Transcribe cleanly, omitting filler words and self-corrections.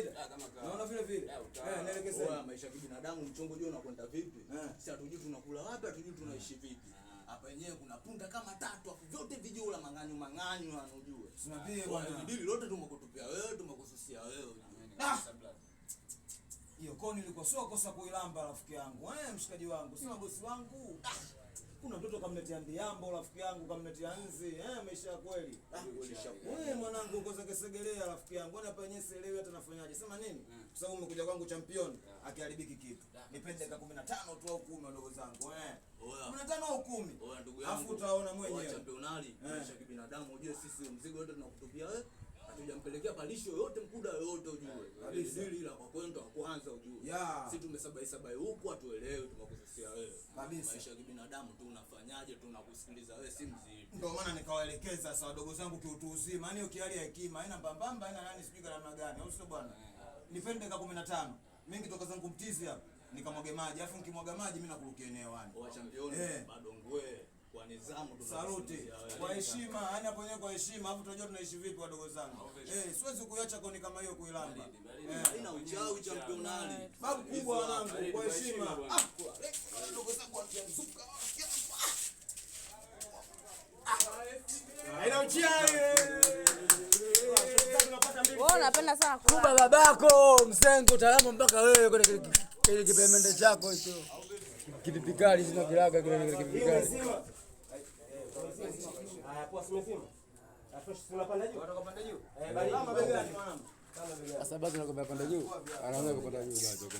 kawaida. Naona vile vile. Nielekeze. Wewe maisha ya kibinadamu mchongo juu unakwenda vipi? Sisi hatujui tunakula wapi, hatujui tunaishi vipi. Hapa yenyewe kuna punda kama 3 hapo vyote vijula manganyu anujue. Tunapie bwana. Dili lote tumekutupia wewe, tumekususia wewe. Hiyo koni ilikuwa sio kosa kuilamba rafiki yangu. Mshikaji wangu, si mabosi wangu. Kuna mtoto kamletea ndiambo rafiki yangu, kamletea nzi. Maisha ya kweli. Mwanangu uko zake Segelea rafiki yangu. Hapa yenyewe sielewi hata nafanyaje. Sema nini? Kwa sababu umekuja kwangu champion, akiharibiki kitu. Nipende ka 15 tu au 10 wadogo zangu. 15 au 10. Oya ndugu yangu. Afu utaona mwenyewe. Championali, maisha ya kibinadamu ujue sisi mzigo wote tunakutupia wewe. Hatujampelekea palisho yote mkuda yote ujue. Kabisa ila kwa kwenda kwanza ujue. Sisi tumesabai huku atuelewe tumakususia wewe. Kabisa. Maisha ya kibinadamu tu unafanyaje tunakusikiliza wewe si mzidi. Ndio maana nikawaelekeza sasa wadogo zangu kiutu uzima. Yaani hiyo kiali ya hekima, haina mbambamba, haina nani sijui namna gani. Au sio bwana? Nipende ka 15. Mimi nikitoka zangu mtizi hapa, nikamwage maji. Alafu nikimwaga maji mimi nakurukia eneo yani. Wa championi bado ngwe. Kwa nidhamu saluti kwa heshima, yani hapo yenyewe kwa heshima. Alafu tunajua tunaishi vipi wadogo zangu. Siwezi kuiacha koni kama hiyo kuilamba. Haina uchawi championali. Babu kubwa wanangu kwa heshima. Wadogo zangu wanazuka. Haina uchawi. Wewe unapenda sana kula. Kuba babako msengo utaalamu mpaka wewe kwenye kipemende chako hicho. Kipipikali sina kilaga kile kipipikali. Kwa simesima. Afresh tunapanda juu. Watapanda juu. Bali kama begani mwanangu. Sasa basi nakwambia panda juu. Anaanza kupanda juu bado.